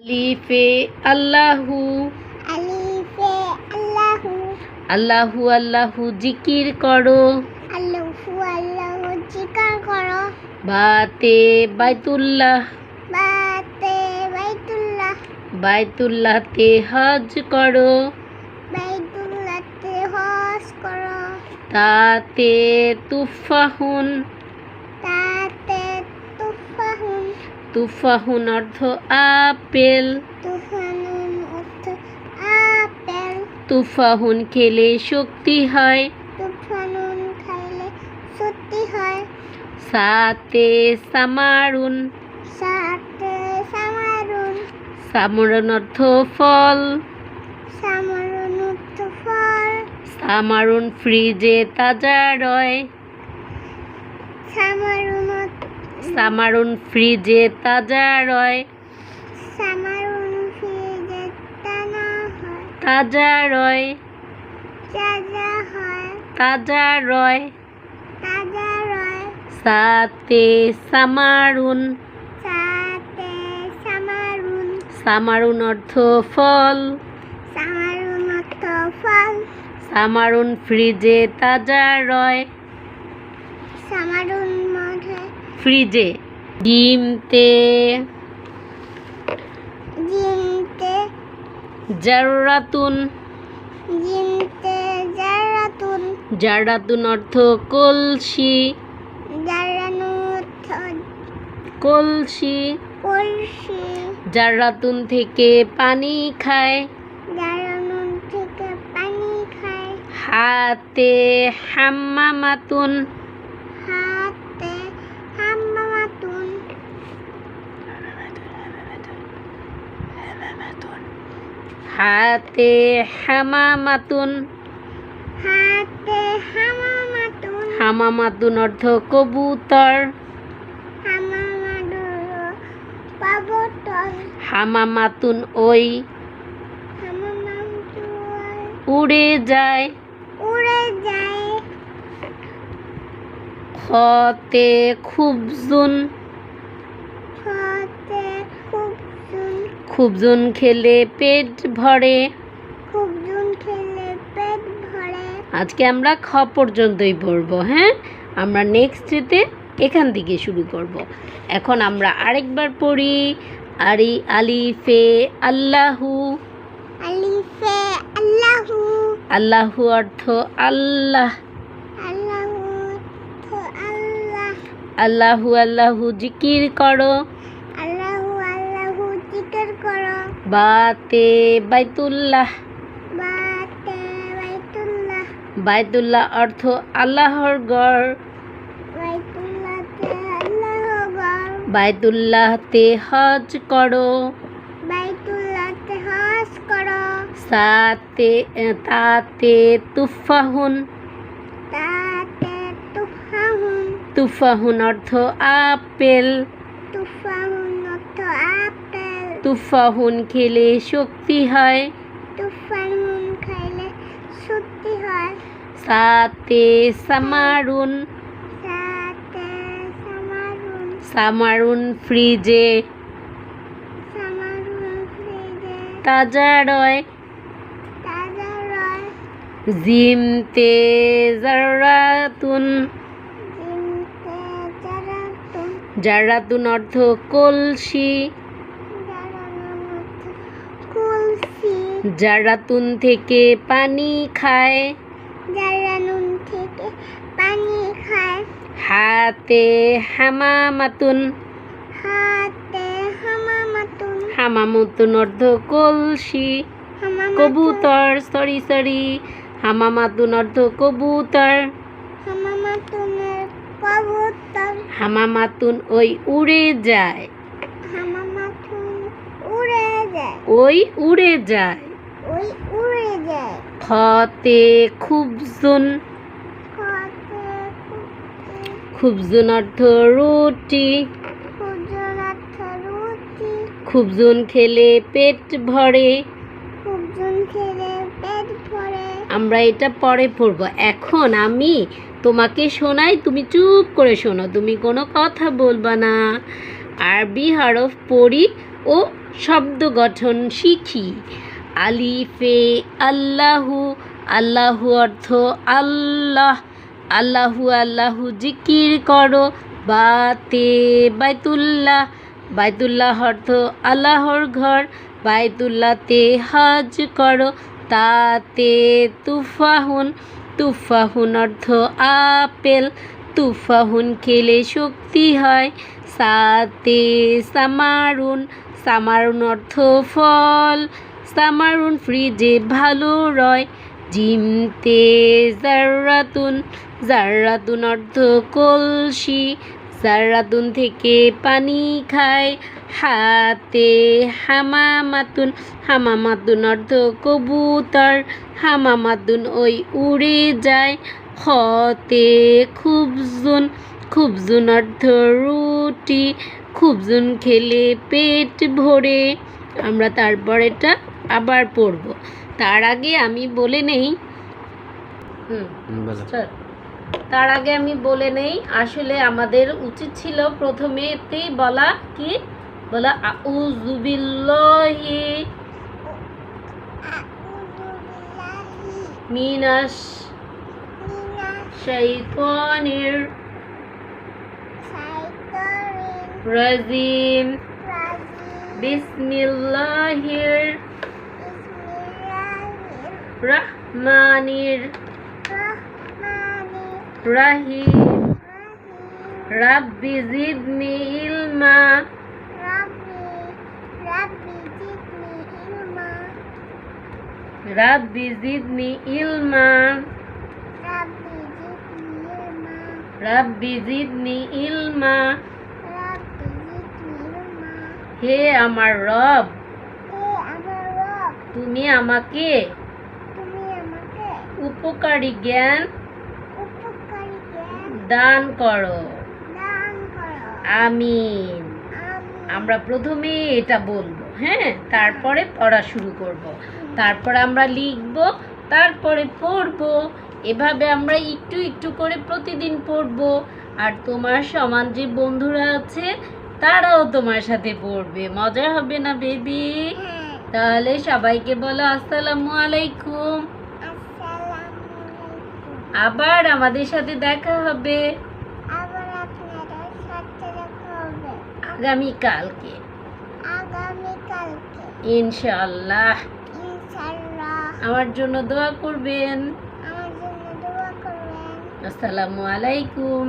আলিফে আল্লাহু আলিফে আল্লাহু আল্লাহু আল্লাহু জিকির করো। আল্লাহু আল্লাহু জিকির করো। বাতে বাইতুল্লাহ বাতে বাইতুল্লাহ বাইতুল্লাহতে হজ করো। বাইতুল্লাহতে হজ করো। তাতে তুফাহুন তাতে তুফাহুন তুফাহুন অর্থ আপেল। তুফানুন অর্থ আপেল। তুফাহুন খেলে শক্তি হয়। তুফানুন খাইলে সত্যি হয়। সাতে সামারুন সাতে সামারুন সামারুন অর্থ ফল। সামারুন অর্থ ফল। সামারুন ফ্রিজে তাজা রয়। সামারুন ফ্রিজে তাজা রয়। সামারুন ফ্রিজে টানা হয়। তাজা রয় তাজা হয়। তাজা রয়। তাজা রয়। সাতে সামারুন সাতে সামারুন সামারুন অর্থ ফল। সামারুন অর্থ ফল। সামারুন ফ্রিজে তাজা রয়। সামারুন মধ্যে ফ্রিজে। ডিমতে জিনতে জাররাতুন জিনতে জারাতুন জাররাতুন অর্থ কলসি। জারানু অর্থ কলসি। কলসি। জাররাতুন থেকে পানি খায়। জারানুন থেকে পানি খায়। হাতে হাম্মামাতুন হাতে হাম্মামাতুন হাতে হামামাতুন হাতে হামামাতুন হামামাতুন অর্থ কবুতর। হামামাদুর পাবতন হামামাতুন ওই হামামাদুর উড়ে যায়। উড়ে যায়। খতে খুবজুন হাতে খুবজুন খুবজুন খেলে পেট ভরে। খুবজুন খেলে পেট ভরে। আজকে আমরা খ পর্যন্তই পড়বো। হ্যাঁ, আমরা নেক্সটে এখান থেকে শুরু করব। এখন আমরা আরেকবার পড়ি। আলিফে আল্লাহু আলিফে আল্লাহু আল্লাহু অর্থ আল্লাহ। আল্লাহু অর্থ আল্লাহ। আল্লাহু আল্লাহু জিকির করো। আল্লাহু আল্লাহু জিকির করো। বাতে বাইতুল্লাহ বাতে বাইতুল্লাহ বাইতুল্লাহ অর্থ আল্লাহর ঘর। বাইতুল্লাহতে আল্লাহর ঘর। বাইতুল্লাহতে হজ করো। বাইতুল্লাহতে হজ করো। তাতে তুফাহুন তাতে তুফাহুন তুফাহুন অর্থ আপেল। তুফাহুন অর্থ আপেল। তুফাহুন খেলে শক্তি হয়। তুফাহুন খাইলে সত্যি হয়। সাতে সামারুন সাতে সামারুন সামারুন ফ্রিজে সামারুন ফ্রিজে তাজা রয়। তাজা রয়। জিমতে জাররাতুন জিনতে জারাতুন জাররাতুন অর্থ কলসি। জারানুন অর্থ কলসি। জাররাতুন থেকে পানি খায়। জারানুন থেকে পানি খায়। হাতে হামামাতুন হাতে হামামাতুন হামামাতুন অর্থ কলসি। কবুতর সরি হামামাতুন অর্থ কবুতর। হামামাতুনের কবুতর। হামামাতুন ওই উড়ে যায়। হামামাতুন উড়ে যায়। ওই উড়ে যায়। ওই উড়ে যায়। খতে খুবজুন খাতে খুবজুন অর্থ রুটি। খুবজন অর্থ রুটি। খুবজুন খেলে পেট ভরে। খুবজন খেলে পেট ভরে। আমরা এটা পরে পড়বো। এখন আমি তোমাকে শোনাই, তুমি চুপ করে শোনো, তুমি কোনো কথা বলবা না। আরবি হরফ পড়ি ও শব্দ গঠন শিখি। আলিফে আল্লাহু, আল্লাহু অর্থ আল্লাহ, আল্লাহু আল্লাহু জিকির করো। বাতে বাইতুল্লাহ, বাইতুল্লাহ অর্থ আল্লাহর ঘর, বাইতুল্লাহতে হজ করো। তাতে তুফাহুন, তুফাহুন অর্থ আপেল, তুফাহুন খেলে শক্তি হয়। সাতে সামারুন, সামারুন অর্থ ফল, সামারুন ফ্রিজে ভালো রয়। জিমতে জাররাতুন, জাররাতুন অর্থ কলসি, জাররাতুন থেকে পানি খায়। হাতে হামামাতুন, হামামাতুন অর্থ কবুতর, হামামাতুন ওই উড়ে যায়। খতে খুবজুন, খুবজুন অর্থ রুটি, খুবজুন খেলে পেট ভরে। আমরা তারপর এটা আবার পড়ব। তার আগে আমি বলে নেই তার আগে আমি বলে নেই আসলে আমাদের উচিত ছিল প্রথমেতেই বলা কি, বলা আউযু বিল্লাহি মিনাশ শাইতানির রাজিম, বিসমিল্লাহির রহমানির রাহিম, রাব্বি জিদনি ইলমা, রাব্বি জিদনি ইলমা, রাব্বি জিদনি ইলমা। হে আমার রব, তুমি আমাকে উপকারী জ্ঞান দান করো। আমিন। আমরা প্রথমে এটা বলবো, হ্যাঁ, তারপরে পড়া শুরু করব, তারপর আমরা লিখব, তারপরে পড়ব। এভাবে আমরা একটু একটু করে প্রতিদিন পড়ব। আর তোমার সমান যে বন্ধুরা আছে তারাও তোমার সাথে পড়বে। মজা হবে না বেবি? তাহলে সবাইকে বলো আসসালামু আলাইকুম। আবার আমাদের সাথে দেখা হবে আগামীকালকে ইনশাআল্লাহ। আমার জন্য দোয়া করবেন। আসসালামু আলাইকুম।